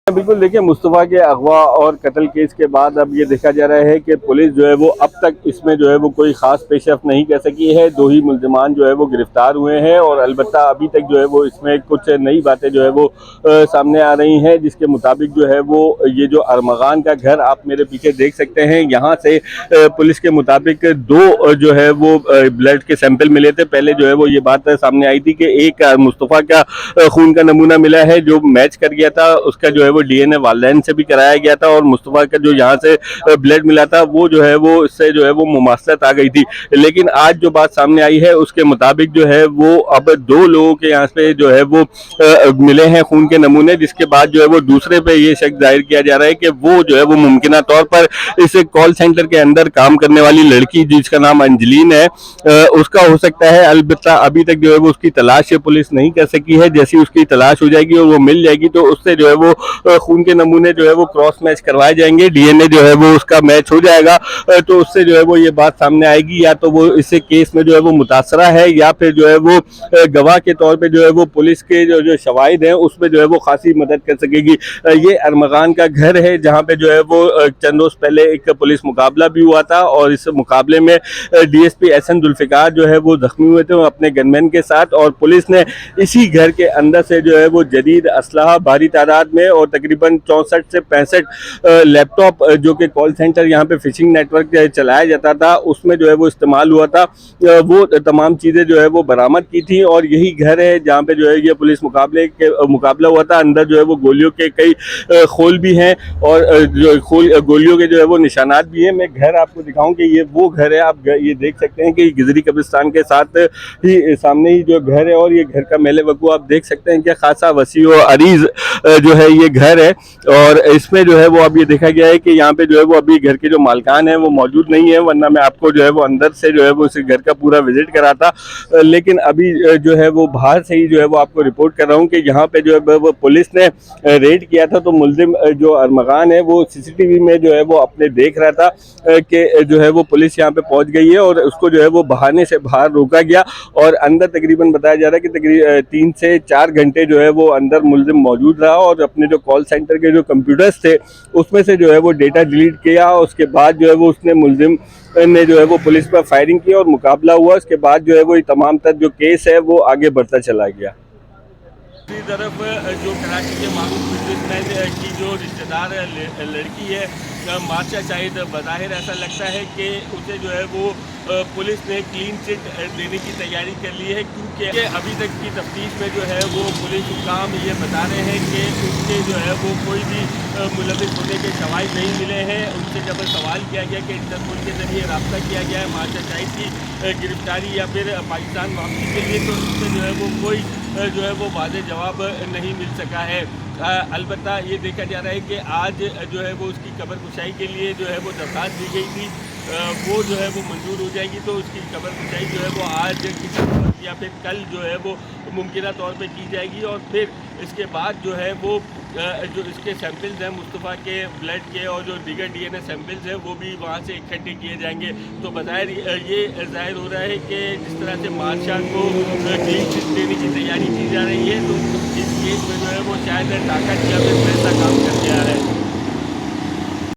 بالکल, देखिए मुस्तफ़ा के अगवा और कत्ल केस के बाद अब ये देखा जा रहा है कि पुलिस जो है वो अब तक इसमें जो है वो कोई ख़ास पेशरफ़्त नहीं कर सकी है। दो ही मुल्ज़िमान जो है वो गिरफ़्तार हुए हैं और अलबत्ता अभी तक जो है वो इसमें कुछ नई बातें जो है वो सामने आ रही हैं, जिसके मुताबिक जो है वो ये जो अरमगान का घर आप मेरे पीछे देख सकते हैं, यहाँ से पुलिस के मुताबिक दो जो है वो ब्लड के सैंपल मिले थे। पहले जो है वो ये बात सामने आई थी कि एक मुस्तफ़ा का खून का नमूना मिला है जो मैच कर गया था, उसका जो है वो डीएनए वालिदैन से भी कराया गया था, और मुस्तफ़ा का जो यहाँ से ब्लड मिला था वो जो है वो इससे जो है वो मुमासलत आ गई थी। लेकिन आज जो बात सामने आई है उसके मुताबिक जो है वो अब दो लोगों के यहाँ पे जो है वो मिले हैं खून के नमूने, जिसके बाद जो है वो दूसरे पे ये शक जाहिर किया जा रहा है कि वो जो है वो मुमकिना तौर पर इस कॉल सेंटर के अंदर काम करने वाली लड़की जिसका नाम अंजलीन है उसका हो सकता है। अलबत्ता अभी तक जो है वो उसकी तलाश पुलिस नहीं कर सकी है। जैसी उसकी तलाश हो जाएगी और वो मिल जाएगी तो उससे जो है वो खून के नमूने जो है वो क्रॉस मैच करवाए जाएंगे, डीएनए जो है वो उसका मैच हो जाएगा, तो उससे जो है वो ये बात सामने आएगी या तो वो इस केस में जो है वो मुतासरा है या फिर जो है वो गवाह के तौर पे जो है वो पुलिस के जो शवाहिद हैं उसमें जो है वो खासी मदद कर सकेगी। ये अरमगान का घर है जहाँ पे जो है वो चंद रोज पहले एक पुलिस मुकाबला भी हुआ था और इस मुकाबले में डीएसपी एहसन जुल्फिकार जो है वो जख्मी हुए थे अपने गनमैन के साथ, और पुलिस ने इसी घर के अंदर से जो है वो जदीद असलहा भारी तादाद में और तकरीबन 64 से 65 लैपटॉप जो कि कॉल सेंटर यहाँ पे फिशिंग नेटवर्क चलाया जाता था उसमें जो है वो इस्तेमाल हुआ था, वो तमाम चीज़ें जो है वो बरामद की थी। और यही घर है जहाँ पे जो है ये पुलिस मुकाबला हुआ था। अंदर जो है वो गोलियों के कई खोल भी हैं और जो खोल गोलियों के जो है वो निशानात भी हैं। मैं घर आपको दिखाऊं कि ये वो घर है, आप ये देख सकते हैं कि गिजरी कब्रिस्तान के साथ ही सामने ही जो घर है और ये घर का मेले वकू आप देख सकते हैं कि खासा वसी और अरीज जो है ये घर है। और इसमें जो है वो अब ये देखा गया है कि यहाँ पे जो है वो अभी घर के जो मालकान हैं वो मौजूद नहीं है, वरना मैं आपको जो है वो अंदर से जो है वो इस घर का पूरा विजिट कराता। लेकिन अभी जो है वो बाहर से ही जो है वो आपको रिपोर्ट कर रहा हूँ कि यहाँ पे जो है वो पुलिस ने रेड किया था तो मुल्जिम जो अरमगान है वो सीसीटीवी में जो है वो अपने देख रहा था कि जो है वो पुलिस यहाँ पे पहुँच गई है और उसको जो है वो बहाने से बाहर रोका गया और अंदर तकरीबन बताया जा रहा है कि तकरीबन 3 से 4 घंटे जो है वो अंदर मुल्जिम मौजूद रहा और अपने जो कॉल सेंटर के जो कंप्यूटर्स थे उसमें से जो है वो डेटा डिलीट किया। उसके बाद जो है वो उसने मुल्जिम ने जो है वो पुलिस पर फायरिंग की और मुकाबला हुआ। उसके बाद जो है वो तमाम तर जो केस है वो आगे बढ़ता चला गया। दूसरी तरफ जो कराची के मारूफ बिजनेसमैन की जो रिश्तेदार लड़की है मार्शा शाहिद, बज़ाहिर ऐसा लगता है कि उसे जो है वो पुलिस ने क्लीन चिट देने की तैयारी कर ली है, क्योंकि अभी तक की तफ्तीश में जो है वो पुलिस हुकाम ये बता रहे हैं कि उसके जो है वो कोई भी मुलविस होने के शवाहिद नहीं मिले हैं। उनसे जब सवाल किया गया कि इंटरपोल के जरिए रब्ता किया गया है मार्शा शाहिद की गिरफ्तारी या फिर पाकिस्तान वापसी के लिए, तो उससे जो है वो कोई जो है वो वाज़ेह जवाब नहीं मिल सका है। अलबत्ता ये देखा जा रहा है कि आज जो है वो उसकी कब्र कुशाई के लिए जो है वो दरख्वास्त दी गई थी, वो जो है वो मंजूर हो जाएगी तो उसकी कब्र कुशाई जो है वो आज किसी या फिर कल जो है वो मुमकिना तौर पे की जाएगी। और फिर इसके बाद जो है वो जो इसके सैंपल्स हैं मुस्तफ़ा के ब्लड के और जो दीगर डीएनए सैंपल्स हैं वो भी वहाँ से इकट्ठे किए जाएंगे। तो बज़ाहिर ये ज़ाहिर हो रहा है कि जिस तरह से मार्शा को क्लीन चिट देने की तैयारी की जा रही है तो इस केस में जो है वो शायद ताकत या फिर पैसा काम कर गया है।